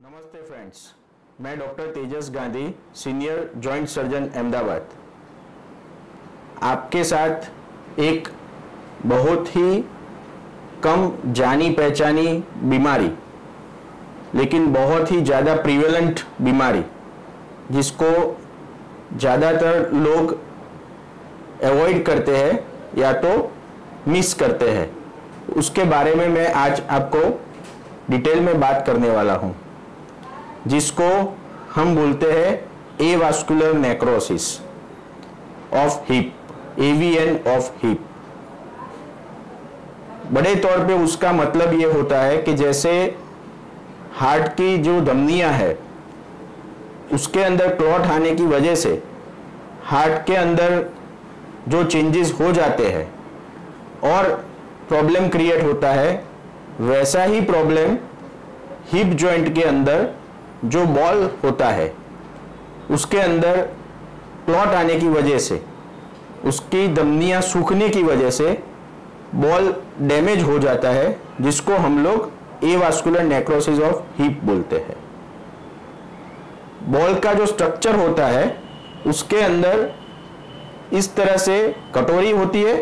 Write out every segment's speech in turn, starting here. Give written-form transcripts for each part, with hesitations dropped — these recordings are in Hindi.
नमस्ते फ्रेंड्स, मैं doctor Tejas Gandhi, senior joint surgeon Ahmedabad, आपके साथ एक बहुत ही कम जानी पहचानी बीमारी लेकिन बहुत ही ज़्यादा प्रिवेलेंट बीमारी जिसको ज़्यादातर लोग अवॉइड करते हैं या तो मिस करते हैं, उसके बारे में मैं आज आपको डिटेल में बात करने वाला हूँ, जिसको हम बोलते हैं avascular necrosis of hip, AVN of hip. बड़े तौर पे उसका मतलब ये होता है कि जैसे हार्ट की जो धमनियां है उसके अंदर क्लॉट आने की वजह से हार्ट के अंदर जो चेंजेस हो जाते हैं और प्रॉब्लम क्रिएट होता है, वैसा ही प्रॉब्लम हिप जॉइंट के अंदर जो बॉल होता है उसके अंदर क्लॉट आने की वजह से, उसकी धमनियां सूखने की वजह से बॉल डैमेज हो जाता है, जिसको हम लोग एवास्कुलर नेक्रोसिस ऑफ हिप बोलते हैं। बॉल का जो स्ट्रक्चर होता है उसके अंदर इस तरह से कटोरी होती है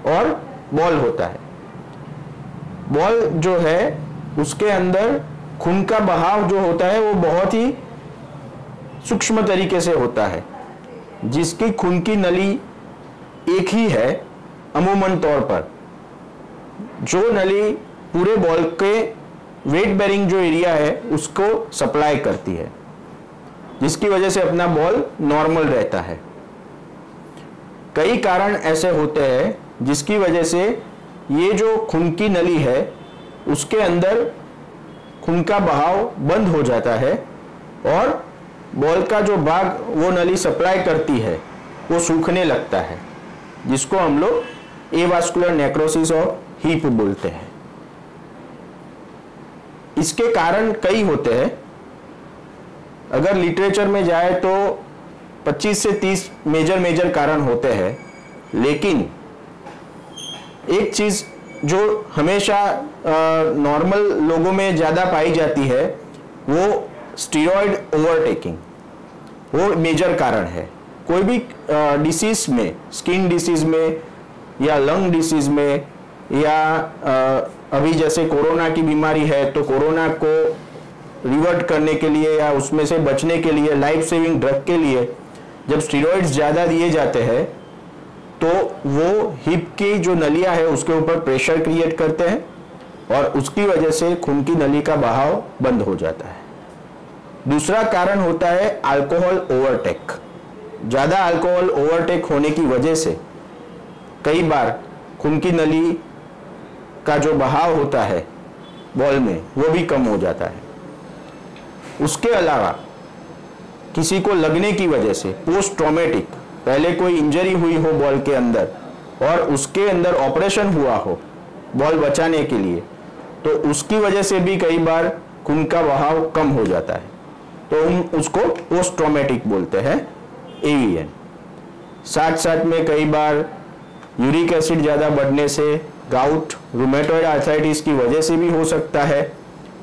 और बॉल होता है। बॉल जो है उसके अंदर खून का बहाव जो होता है वो बहुत ही सूक्ष्म तरीके से होता है, जिसकी खून की नली एक ही है अमूमन तौर पर। जो नली पूरे बॉल के वेट बेरिंग जो एरिया है उसको सप्लाई करती है, जिसकी वजह से अपना बॉल नॉर्मल रहता है। कई कारण ऐसे होते हैं जिसकी वजह से ये जो खून की नली है उसके अंदर खून का बहाव बंद हो जाता है और बॉल का जो भाग वो नली सप्लाई करती है वो सूखने लगता है, जिसको हम लोग एवास्कुलर नेक्रोसिस ऑफ हिप बोलते हैं। इसके कारण कई होते हैं। अगर लिटरेचर में जाए तो 25 से 30 मेजर कारण होते हैं, लेकिन एक चीज जो हमेशा नॉर्मल लोगों में ज़्यादा पाई जाती है वो स्टीरॉयड ओवरटेकिंग, वो मेजर कारण है। कोई भी डिसीज में, स्किन डिसीज में या लंग डिसीज में या अभी जैसे कोरोना की बीमारी है तो कोरोना को रिवर्ट करने के लिए या उसमें से बचने के लिए लाइफ सेविंग ड्रग के लिए जब स्टीरॉयड्स ज़्यादा दिए जाते हैं तो वो हिप की जो नलियां है उसके ऊपर प्रेशर क्रिएट करते हैं और उसकी वजह से खून की नली का बहाव बंद हो जाता है। दूसरा कारण होता है अल्कोहल ओवरटेक। ज़्यादा अल्कोहल ओवरटेक होने की वजह से कई बार खून की नली का जो बहाव होता है बॉल में वो भी कम हो जाता है। उसके अलावा किसी को लगने की वजह से पोस्ट ट्रॉमेटिक, पहले कोई इंजरी हुई हो बॉल के अंदर और उसके अंदर ऑपरेशन हुआ हो बॉल बचाने के लिए, तो उसकी वजह से भी कई बार खून का बहाव कम हो जाता है, तो हम उसको पोस्ट ट्रॉमेटिक बोलते हैं, एवीएन। साथ साथ में कई बार यूरिक एसिड ज़्यादा बढ़ने से गाउट, रूमेटॉइड आर्थराइटिस की वजह से भी हो सकता है,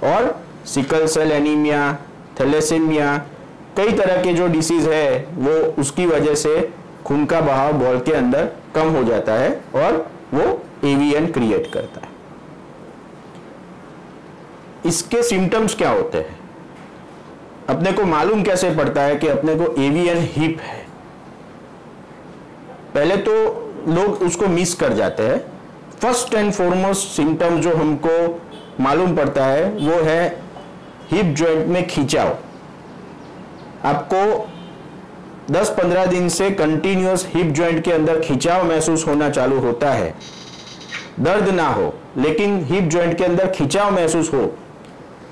और सिकल सेल एनीमिया, थैलेसीमिया, कई तरह के जो डिसीज है वो उसकी वजह से खून का बहाव बॉल के अंदर कम हो जाता है और वो एवीएन क्रिएट करता है। इसके सिम्टम्स क्या होते हैं, अपने को मालूम कैसे पड़ता है कि अपने को एवीएन हिप है? पहले तो लोग उसको मिस कर जाते हैं। फर्स्ट एंड फॉरमोस्ट सिम्टम जो हमको मालूम पड़ता है वो है हिप जॉइंट में खिंचाव। आपको 10-15 दिन से कंटिन्यूअस हिप जॉइंट के अंदर खिंचाव महसूस होना चालू होता है। दर्द ना हो लेकिन हिप जॉइंट के अंदर खिंचाव महसूस हो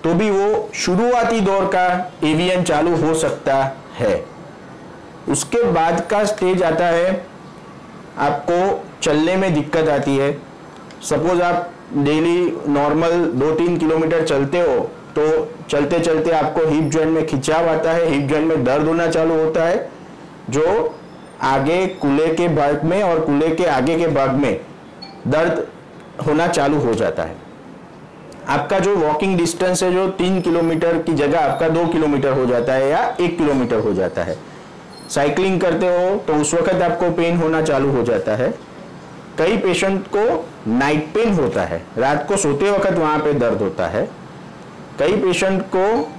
तो भी वो शुरुआती दौर का एवीएन चालू हो सकता है। उसके बाद का स्टेज आता है, आपको चलने में दिक्कत आती है। सपोज आप डेली नॉर्मल 2-3 किलोमीटर चलते हो तो चलते चलते आपको हिप जॉइंट में खिंचाव आता है, हिप जॉइंट में दर्द होना चालू होता है, जो आगे कूल्हे के भाग में और कूल्हे के आगे के भाग में दर्द होना चालू हो जाता है। आपका जो वॉकिंग डिस्टेंस है जो 3 किलोमीटर की जगह आपका 2 किलोमीटर हो जाता है या 1 किलोमीटर हो जाता है। साइकिलिंग करते हो तो उस वक्त आपको पेन होना चालू हो जाता है। कई पेशेंट को नाइट पेन होता है, रात को सोते वक्त वहां पे दर्द होता है। कई पेशेंट को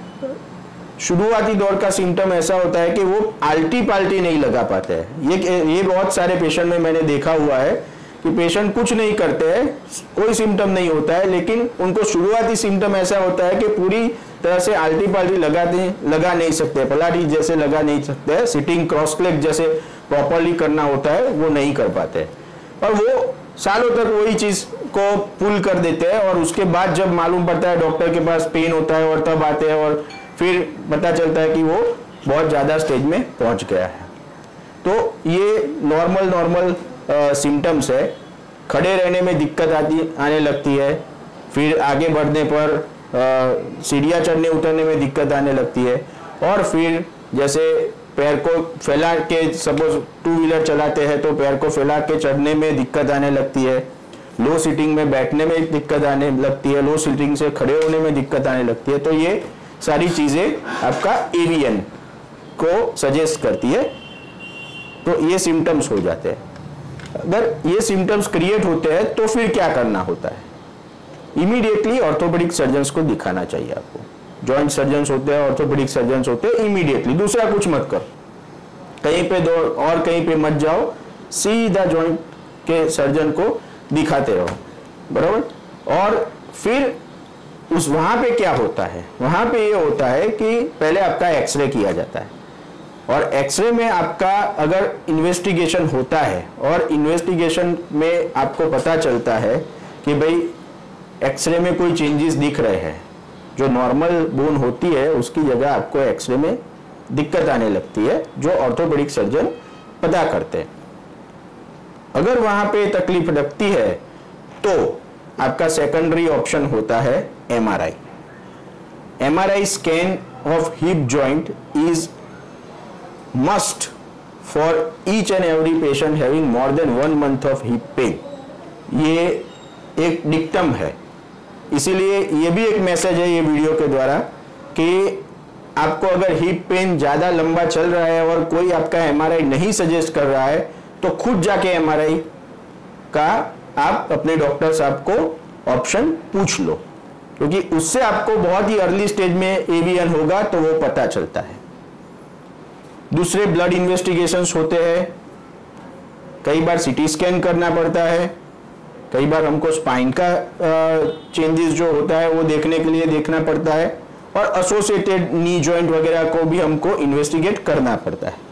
शुरुआती दौर का सिम्टम ऐसा होता है कि वो आल्टी पाल्टी नहीं लगा पाते हैं। ये बहुत सारे पेशेंट में मैंने देखा हुआ है कि पेशेंट कुछ नहीं करते हैं, कोई सिम्टम नहीं होता है, लेकिन उनको शुरुआती सिम्टम ऐसा होता है कि पूरी तरह से आल्टी पाल्टी लगा नहीं सकते, पलाटी जैसे लगा नहीं सकते, सिटिंग क्रॉस लेग जैसे प्रॉपरली करना होता है वो नहीं कर पाते, और वो सालों तक वही चीज को पुल कर देते हैं। और उसके बाद जब मालूम पड़ता है डॉक्टर के पास पेन होता है और तब आते हैं और फिर पता चलता है कि वो बहुत ज्यादा स्टेज में पहुंच गया है। तो ये नॉर्मल सिम्टम्स है। खड़े रहने में दिक्कत आने लगती है, फिर आगे बढ़ने पर सीढ़ियाँ चढ़ने उतरने में दिक्कत आने लगती है, और फिर जैसे पैर को फैला के सपोज 2 व्हीलर चलाते हैं तो पैर को फैला के चढ़ने में दिक्कत आने लगती है, लो सीटिंग में बैठने में दिक्कत आने लगती है, लो सीटिंग से खड़े होने में दिक्कत आने लगती है। तो ये सारी चीज़ें आपका एवीएन को सजेस्ट करती है। तो ये सिम्टम्स हो जाते हैं। अगर ये सिम्टम्स क्रिएट होते हैं तो फिर क्या करना होता है? इमीडिएटली ऑर्थोपेडिक सर्जन्स को दिखाना चाहिए आपको। जॉइंट सर्जन्स होते हैं, ऑर्थोपेडिक सर्जन्स होते हैं, इमीडिएटली दूसरा कुछ मत कर, कहीं पे दौड़ और कहीं पे मत जाओ, सीधा जॉइंट के सर्जन को दिखाते रहो, बराबर। और फिर उस वहां पे क्या होता है, वहां पे ये होता है कि पहले आपका एक्सरे किया जाता है, और एक्सरे में आपका अगर इन्वेस्टिगेशन होता है और इन्वेस्टिगेशन में आपको पता चलता है कि भाई एक्सरे में कोई चेंजेस दिख रहे हैं, जो नॉर्मल बोन होती है उसकी जगह आपको एक्सरे में दिक्कत आने लगती है, जो ऑर्थोपेडिक सर्जन पता करते हैं। अगर वहां पे तकलीफ लगती है तो आपका सेकेंडरी ऑप्शन होता है MRI. MRI scan of hip joint is must for each and every patient having more than 1 month of hip pain. ये एक डिक्टम है, इसीलिए ये भी एक मैसेज है ये वीडियो के द्वारा कि आपको अगर हिप पेन ज्यादा लंबा चल रहा है और कोई आपका एमआरआई नहीं सजेस्ट कर रहा है तो खुद जाके एमआरआई का आप अपने डॉक्टर साहब को ऑप्शन पूछ लो, क्योंकि उससे आपको बहुत ही अर्ली स्टेज में एवीएन होगा तो वो पता चलता है। दूसरे ब्लड इन्वेस्टिगेशंस होते हैं, कई बार सीटी स्कैन करना पड़ता है, कई बार हमको स्पाइन का चेंजेस जो होता है वो देखने के लिए देखना पड़ता है, और एसोसिएटेड नी जॉइंट वगैरह को भी हमको इन्वेस्टिगेट करना पड़ता है।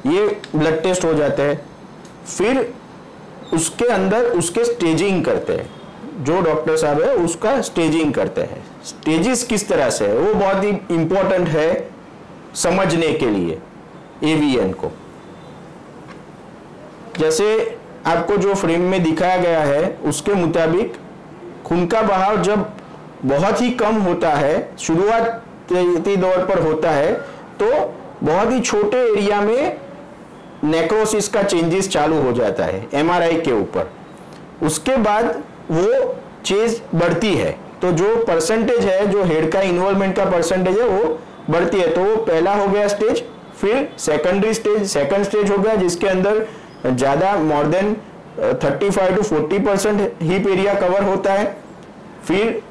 ये ब्लड टेस्ट हो जाते हैं, फिर उसके अंदर उसके स्टेजिंग करते हैं, जो डॉक्टर साहब है उसका स्टेजिंग करते हैं। स्टेजेस किस तरह से है वो बहुत ही इंपॉर्टेंट है समझने के लिए एवीएन को। जैसे आपको जो फ्रेम में दिखाया गया है उसके मुताबिक खून का बहाव जब बहुत ही कम होता है, शुरुआती दौर पर होता है, तो बहुत ही छोटे एरिया में नेक्रोसिस का चेंजेस चालू हो जाता है एमआरआई के ऊपर। उसके बाद वो चीज बढ़ती है, तो जो परसेंटेज है, जो हेड का इन्वॉल्वमेंट का परसेंटेज है वो बढ़ती है। तो वो पहला हो गया स्टेज, फिर सेकेंडरी स्टेज, सेकंड स्टेज हो गया जिसके अंदर ज्यादा more than 35 to 40% hip area cover होता है, फिर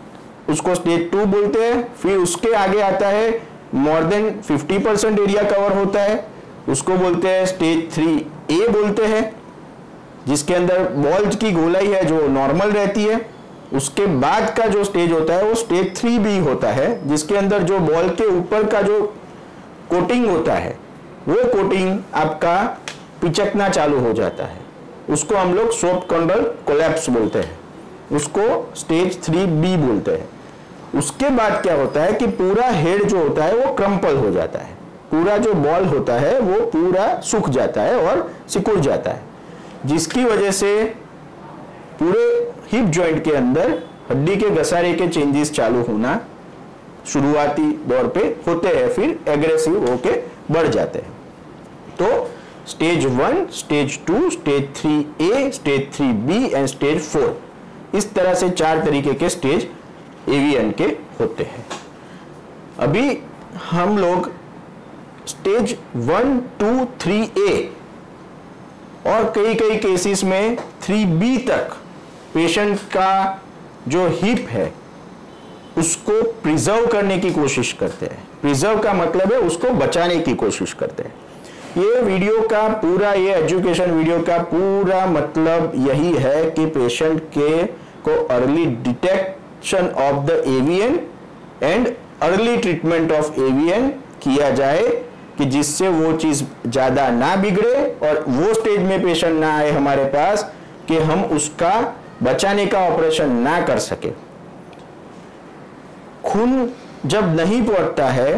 उसको स्टेज 2 बोलते हैं। फिर उसके आगे आता है मोर देन 50% एरिया कवर होता है, उसको बोलते हैं स्टेज 3A बोलते हैं, जिसके अंदर बॉल की गोलाई है जो नॉर्मल रहती है। उसके बाद का जो स्टेज होता है वो स्टेज 3B होता है, जिसके अंदर जो बॉल के ऊपर का जो कोटिंग होता है वो कोटिंग आपका पिचकना चालू हो जाता है, उसको हम लोग सॉफ्ट कंडल कोलैप्स बोलते हैं, उसको स्टेज 3B बोलते हैं। उसके बाद क्या होता है कि पूरा हेड जो होता है वो क्रम्पल हो जाता है, पूरा जो बॉल होता है वो पूरा सूख जाता है और सिकुड़ जाता है, जिसकी वजह से पूरे हिप जॉइंट के अंदर हड्डी के घसारे के चेंजेस चालू होना शुरुआती दौर पे होते हैं, फिर एग्रेसिव होके बढ़ जाते हैं। तो stage 1, stage 2, stage 3A, stage 3B and stage 4, इस तरह से 4 तरीके के स्टेज एवीएन के होते हैं। अभी हम लोग स्टेज 1, 2, 3A और कई कई केसेस में 3B तक पेशेंट का जो हिप है उसको प्रिजर्व करने की कोशिश करते हैं। प्रिजर्व का मतलब है उसको बचाने की कोशिश करते हैं। ये वीडियो का पूरा, ये एजुकेशन वीडियो का पूरा मतलब यही है कि पेशेंट के को early detection of the AVN and early treatment of AVN किया जाए कि जिससे वो चीज ज्यादा ना बिगड़े और वो स्टेज में पेशेंट ना आए हमारे पास कि हम उसका बचाने का ऑपरेशन ना कर सके। खून जब नहीं पहुंचता है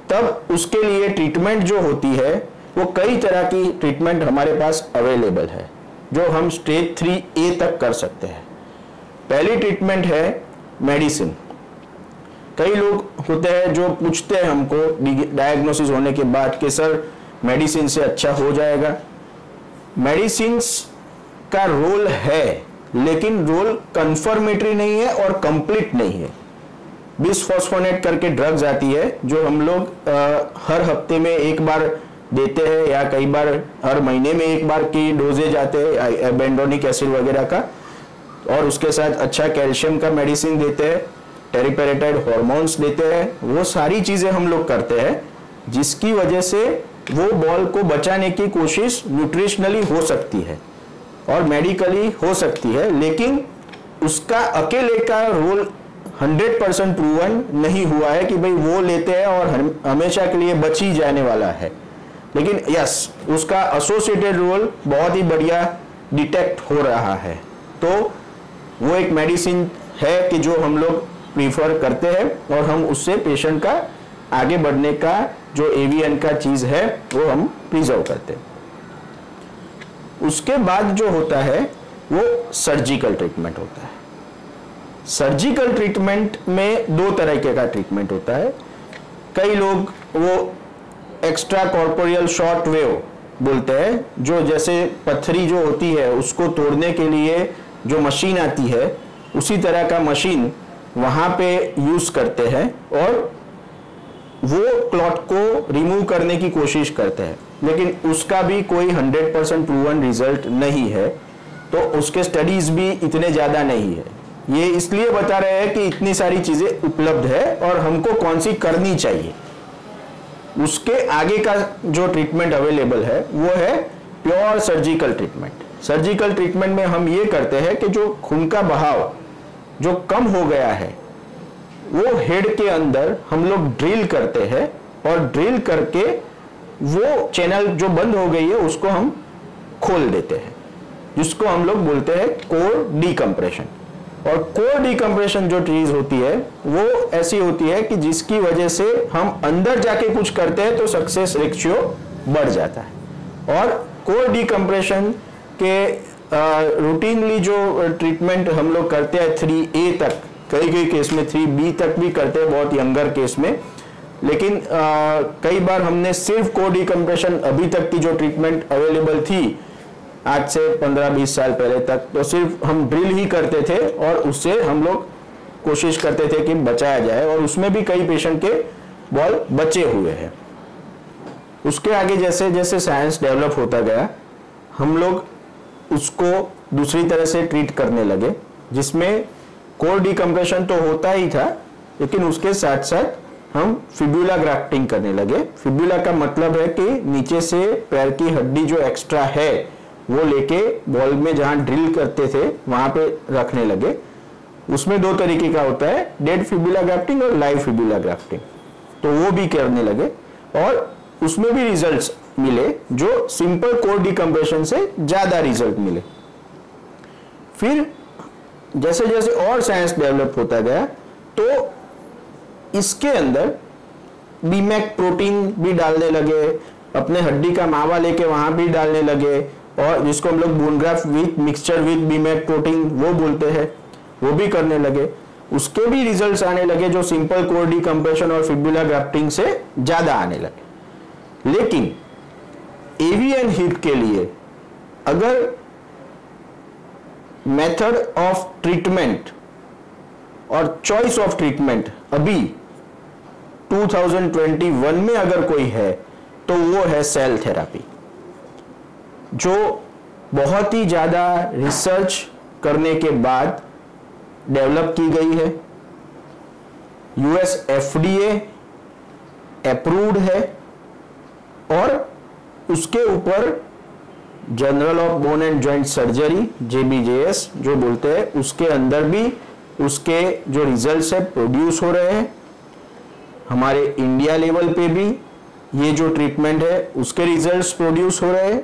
तब उसके लिए ट्रीटमेंट जो होती है वो कई तरह की ट्रीटमेंट हमारे पास अवेलेबल है जो हम स्टेज 3A तक कर सकते हैं। पहली ट्रीटमेंट है मेडिसिन। कई लोग होते हैं जो पूछते हैं हमको डायग्नोसिस होने के बाद कि सर मेडिसिन से अच्छा हो जाएगा। मेडिसिन का रोल है लेकिन रोल कंफर्मेटरी नहीं है और कंप्लीट नहीं है। बिसफॉस्फोनेट करके ड्रग्स आती है जो हम लोग हर हफ्ते में एक बार देते हैं या कई बार हर महीने में एक बार की डोजेज आते हैं बेंडोनिक एसिड वगैरह का, और उसके साथ अच्छा कैल्शियम का मेडिसिन देते हैं, टेरिपेरेटाइड हॉर्मोन्स देते हैं। वो सारी चीजें हम लोग करते हैं जिसकी वजह से वो बॉल को बचाने की कोशिश न्यूट्रिशनली हो सकती है और मेडिकली हो सकती है, लेकिन उसका अकेले का रोल 100% प्रूवन नहीं हुआ है कि भाई वो लेते हैं और हमेशा के लिए बच ही जाने वाला है। लेकिन यस, उसका एसोसिएटेड रोल बहुत ही बढ़िया डिटेक्ट हो रहा है। तो वो एक मेडिसिन है कि जो हम लोग प्रीफर करते हैं और हम उससे पेशेंट का आगे बढ़ने का जो एवीएन का चीज है वो हम प्रिजर्व करते हैं। उसके बाद जो होता है वो सर्जिकल ट्रीटमेंट होता है। सर्जिकल ट्रीटमेंट में 2 तरीके का ट्रीटमेंट होता है। कई लोग वो एक्स्ट्रा कॉर्पोरियल शॉर्ट वेव बोलते हैं, जो जैसे पत्थरी जो होती है उसको तोड़ने के लिए जो मशीन आती है उसी तरह का मशीन वहां पे यूज करते हैं और वो क्लॉट को रिमूव करने की कोशिश करते हैं, लेकिन उसका भी कोई 100% प्रूवन रिजल्ट नहीं है। तो उसके स्टडीज भी इतने ज्यादा नहीं है। ये इसलिए बता रहे हैं कि इतनी सारी चीजें उपलब्ध है और हमको कौन सी करनी चाहिए। उसके आगे का जो ट्रीटमेंट अवेलेबल है वो है pure surgical treatment. Surgical treatment में हम ये करते हैं कि जो खून का बहाव जो कम हो गया है वो हेड के अंदर हम लोग ड्रिल करते हैं और ड्रिल करके वो चैनल जो बंद हो गई है उसको हम खोल देते हैं, जिसको हम लोग बोलते हैं कोर डीकम्प्रेशन। और कोर डीकम्प्रेशन जो चीज होती है वो ऐसी होती है कि जिसकी वजह से हम अंदर जाके कुछ करते हैं तो सक्सेस रेशियो बढ़ जाता है। और कोर डीकम्प्रेशन के रूटीनली जो ट्रीटमेंट हम लोग करते हैं 3A तक, कई केस में 3B तक भी करते हैं बहुत यंगर केस में, लेकिन कई बार हमने सिर्फ कोर डीकम्प्रेशन अभी तक की जो ट्रीटमेंट अवेलेबल थी आज से 15-20 साल पहले तक, तो सिर्फ हम ड्रिल ही करते थे और उससे हम लोग कोशिश करते थे कि बचाया जाए, और उसमें भी कई पेशेंट के बॉल बचे हुए हैं। उसके आगे जैसे जैसे साइंस डेवलप होता गया हम लोग उसको दूसरी तरह से ट्रीट करने लगे, जिसमें कोर डीकम्प्रेशन तो होता ही था लेकिन उसके साथ साथ हम फिब्यूला ग्राफ्टिंग करने लगे। फिब्यूला का मतलब है कि नीचे से पैर की हड्डी जो एक्स्ट्रा है वो लेके बॉल में जहां ड्रिल करते थे वहां पे रखने लगे। उसमें 2 तरीके का होता है, डेड फिब्यूला ग्राफ्टिंग और लाइव फिब्यूला ग्राफ्टिंग, तो वो भी करने लगे और उसमें भी रिजल्ट्स मिले जो सिंपल कोर डीकम्प्रेशन से ज्यादा रिजल्ट मिले। फिर जैसे जैसे और साइंस डेवलप होता गया तो इसके अंदर बीमैक प्रोटीन भी डालने लगे, अपने हड्डी का मावा लेके वहां भी डालने लगे, और जिसको हम लोग bone graft with mixture with BMAC protein वो बोलते हैं, वो भी करने लगे। उसके भी रिजल्ट्स आने लगे जो सिंपल कोर डीकम्प्रेशन और फिब्यूला ग्राफ्टिंग से ज्यादा आने लगे। लेकिन एवीएन हिप के लिए अगर मेथड ऑफ ट्रीटमेंट और चॉइस ऑफ ट्रीटमेंट अभी 2021 में अगर कोई है तो वो है सेल थेरेपी, जो बहुत ही ज़्यादा रिसर्च करने के बाद डेवलप की गई है। यूएस FDA अप्रूव्ड है और उसके ऊपर journal of bone and joint surgery JBJS जो बोलते हैं, उसके अंदर भी उसके जो रिजल्ट्स है प्रोड्यूस हो रहे हैं। हमारे इंडिया लेवल पे भी ये जो ट्रीटमेंट है उसके रिजल्ट्स प्रोड्यूस हो रहे हैं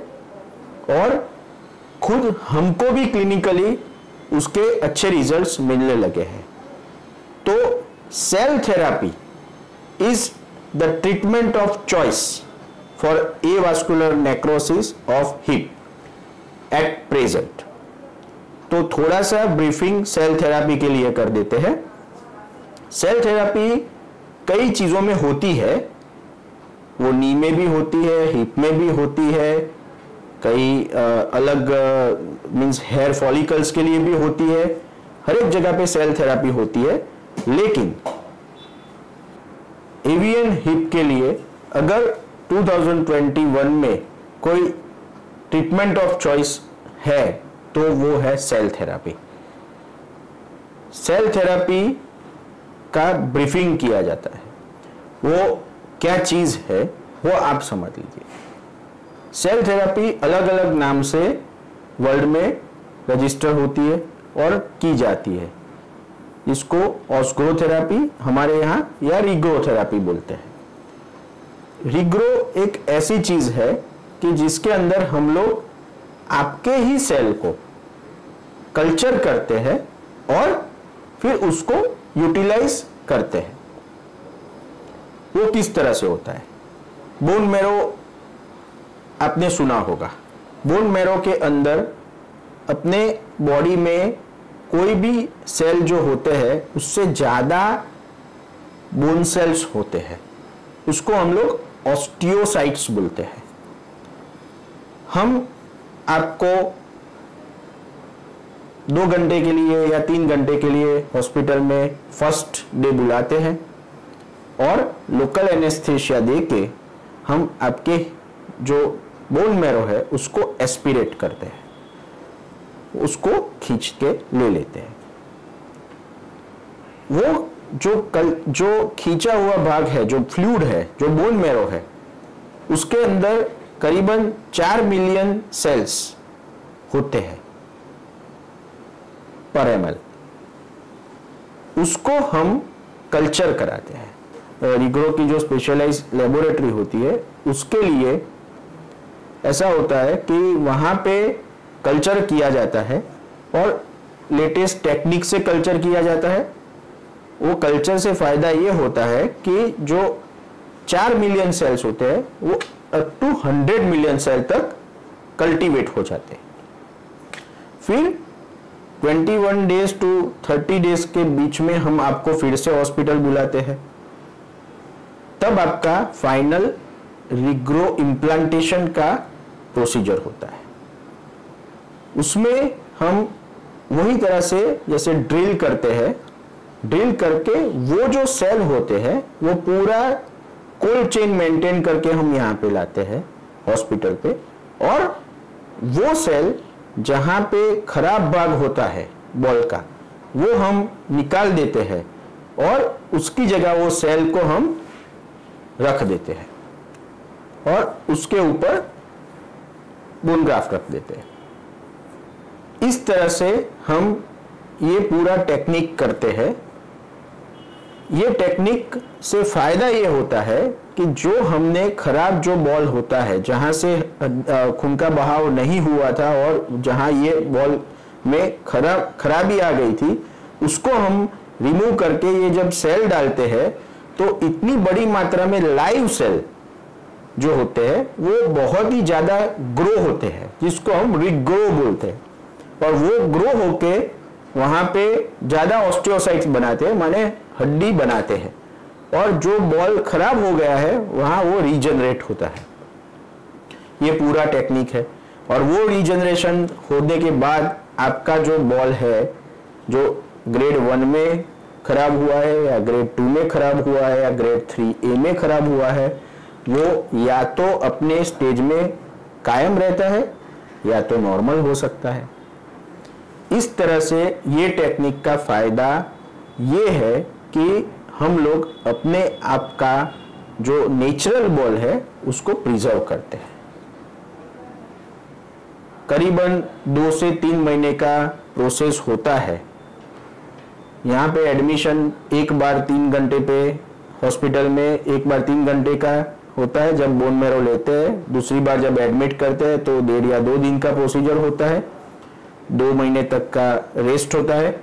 और खुद हमको भी क्लिनिकली उसके अच्छे रिजल्ट्स मिलने लगे हैं। तो cell therapy is the treatment of choice for avascular necrosis of hip at present. तो थोड़ा सा ब्रीफिंग सेल थेरेपी के लिए कर देते हैं। सेल थेरेपी कई चीजों में होती है, वो नी में भी होती है, हिप में भी होती है, कई अलग मींस हेयर फॉलिकल्स के लिए भी होती है, हर एक जगह पे सेल थेरेपी होती है। लेकिन एवियन हिप के लिए अगर 2021 में कोई ट्रीटमेंट ऑफ चॉइस है तो वो है सेल थेरेपी। सेल थेरेपी का ब्रीफिंग किया जाता है, वो क्या चीज है वो आप समझ लीजिए। सेल थेरेपी अलग अलग नाम से वर्ल्ड में रजिस्टर होती है और की जाती है। इसको ऑस्ग्रो थेरेपी हमारे यहाँ या रिग्रो थेरेपी बोलते हैं। रिग्रो एक ऐसी चीज है कि जिसके अंदर हम लोग आपके ही सेल को कल्चर करते हैं और फिर उसको यूटिलाइज करते हैं। वो किस तरह से होता है? बोन मैरो आपने सुना होगा। बोन मैरो के अंदर अपने बॉडी में कोई भी सेल जो होते हैं उससे ज्यादा बोन सेल्स होते हैं, उसको हम लोग ऑस्टियोसाइट्स बोलते हैं। हम आपको 2 घंटे के लिए या 3 घंटे के लिए हॉस्पिटल में फर्स्ट डे बुलाते हैं और लोकल एनेस्थेशिया देके हम आपके जो बोन मैरो है उसको एस्पिरेट करते हैं, उसको खींच के ले लेते हैं। वो जो खींचा हुआ भाग है, जो फ्लूइड है, जो बोन मैरो है, उसके अंदर करीबन 4 मिलियन सेल्स होते हैं पर ml। उसको हम कल्चर कराते हैं। रिग्रो की जो स्पेशलाइज लेबोरेटरी होती है उसके लिए ऐसा होता है कि वहां पे कल्चर किया जाता है और लेटेस्ट टेक्निक से कल्चर किया जाता है। वो कल्चर से फायदा ये होता है कि जो 4 मिलियन सेल्स होते हैं वो अप टू 100 मिलियन सेल तक कल्टीवेट हो जाते हैं। फिर 21 डेज टू 30 डेज के बीच में हम आपको फिर से हॉस्पिटल बुलाते हैं, तब आपका फाइनल रिग्रो इम्प्लांटेशन का प्रोसीजर होता है। उसमें हम वही तरह से जैसे ड्रिल करते हैं, ड्रिल करके वो जो सेल होते हैं वो पूरा कोल्ड चेन मेंटेन करके हम यहाँ पे लाते हैं हॉस्पिटल पे, और वो सेल जहाँ पे खराब भाग होता है बॉल का वो हम निकाल देते हैं और उसकी जगह वो सेल को हम रख देते हैं और उसके ऊपर बोन ग्राफ्ट रख देते हैं। इस तरह से हम ये पूरा टेक्निक करते हैं। ये टेक्निक से फायदा ये होता है कि जो हमने खराब जो बॉल होता है, जहां से खून का बहाव नहीं हुआ था और जहां ये बॉल में खराबी आ गई थी, उसको हम रिमूव करके ये जब सेल डालते हैं तो इतनी बड़ी मात्रा में लाइव सेल जो होते हैं वो बहुत ही ज्यादा ग्रो होते हैं, जिसको हम रिग्रो बोलते हैं, और वो ग्रो होके वहां पे ज्यादा ऑस्टियोसाइट्स बनाते हैं, माने हड्डी बनाते हैं, और जो बॉल खराब हो गया है वहां वो रीजनरेट होता है। ये पूरा टेक्निक है। और वो रीजनरेशन होने के बाद आपका जो बॉल है जो ग्रेड 1 में खराब हुआ है या ग्रेड 2 में खराब हुआ है या ग्रेड 3A में खराब हुआ है, वो या तो अपने स्टेज में कायम रहता है या तो नॉर्मल हो सकता है। इस तरह से ये टेक्निक का फायदा ये है कि हम लोग अपने आप का जो नेचुरल बॉल है उसको प्रिजर्व करते हैं। करीबन 2 से 3 महीने का प्रोसेस होता है। यहाँ पे एडमिशन एक बार 3 घंटे पे, हॉस्पिटल में एक बार 3 घंटे का होता है जब बोन मैरो लेते हैं। दूसरी बार जब एडमिट करते हैं तो 1.5 या 2 दिन का प्रोसीजर होता है। 2 महीने तक का रेस्ट होता है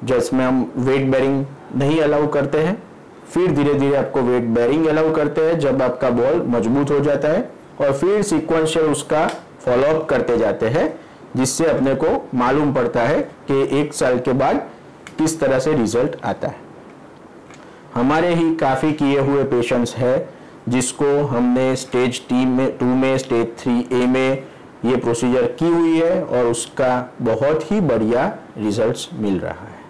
जिसमें हम वेट बेरिंग नहीं अलाउ करते हैं। फिर धीरे धीरे आपको वेट बेरिंग अलाउ करते हैं जब आपका बॉल मजबूत हो जाता है, और फिर सीक्वेंशियल उसका फॉलोअप करते जाते हैं, जिससे अपने को मालूम पड़ता है कि 1 साल के बाद किस तरह से रिजल्ट आता है। हमारे ही काफ़ी किए हुए पेशेंट्स हैं जिसको हमने स्टेज 2 में स्टेज 3A में ये प्रोसीजर की हुई है और उसका बहुत ही बढ़िया रिजल्ट्स मिल रहा है।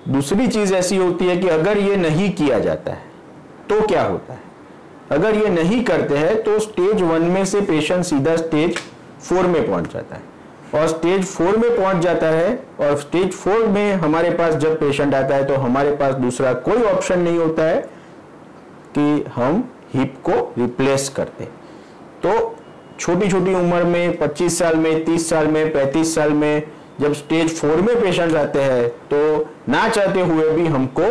दूसरी चीज़ ऐसी होती है कि अगर ये नहीं किया जाता है तो क्या होता है। अगर ये नहीं करते हैं तो स्टेज 1 में से पेशेंट सीधा स्टेज 4 में पहुंच जाता है, और स्टेज 4 में पहुंच जाता है, और स्टेज 4 में हमारे पास जब पेशेंट आता है तो हमारे पास दूसरा कोई ऑप्शन नहीं होता है कि हम हिप को रिप्लेस करते। तो छोटी छोटी उम्र में 25 साल में, 30 साल में, 35 साल में जब स्टेज 4 में पेशेंट आते हैं तो ना चाहते हुए भी हमको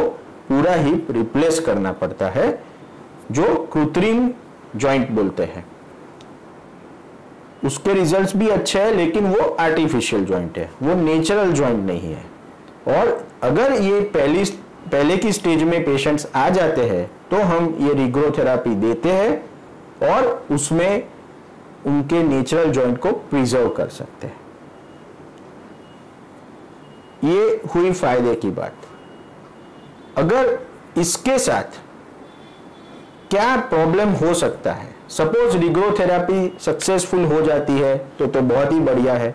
पूरा हिप रिप्लेस करना पड़ता है, जो कृत्रिम जॉइंट बोलते हैं। उसके रिजल्ट्स भी अच्छे हैं, लेकिन वो आर्टिफिशियल जॉइंट है, वो नेचुरल जॉइंट नहीं है। और अगर ये पहले की स्टेज में पेशेंट्स आ जाते हैं तो हम ये रिग्रोथेरापी देते हैं और उसमें उनके नेचुरल जॉइंट को प्रिजर्व कर सकते हैं। ये हुई फायदे की बात। अगर इसके साथ क्या प्रॉब्लम हो सकता है, सपोज रिग्रोथेरापी सक्सेसफुल हो जाती है तो बहुत ही बढ़िया है,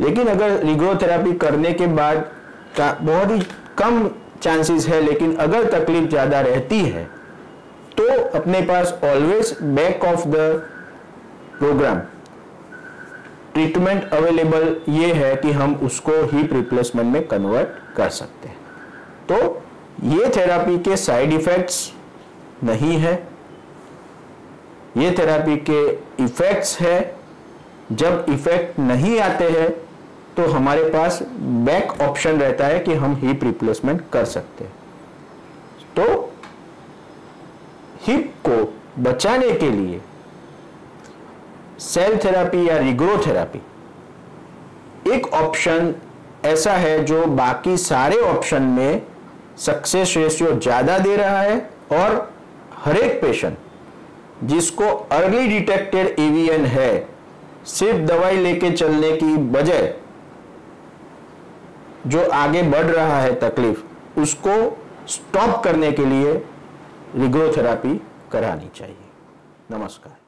लेकिन अगर रिग्रोथेरापी करने के बाद का बहुत ही कम चांसेस है, लेकिन अगर तकलीफ ज़्यादा रहती है तो अपने पास always back of the program treatment available ये है कि हम उसको हिप रिप्लेसमेंट में कन्वर्ट कर सकते हैं। तो ये थेरापी के साइड इफेक्ट्स नहीं है, ये थेरापी के इफेक्ट्स है। जब इफेक्ट नहीं आते हैं तो हमारे पास बैक ऑप्शन रहता है कि हम हिप रिप्लेसमेंट कर सकते हैं। तो हिप को बचाने के लिए सेल थेरापी या रिग्रोथेरापी एक ऑप्शन ऐसा है जो बाकी सारे ऑप्शन में सक्सेस रेशियो ज्यादा दे रहा है, और हर एक पेशेंट जिसको अर्ली डिटेक्टेड एवीएन है, सिर्फ दवाई लेके चलने की बजाय जो आगे बढ़ रहा है तकलीफ, उसको स्टॉप करने के लिए रिग्रोथेरापी करानी चाहिए। नमस्कार।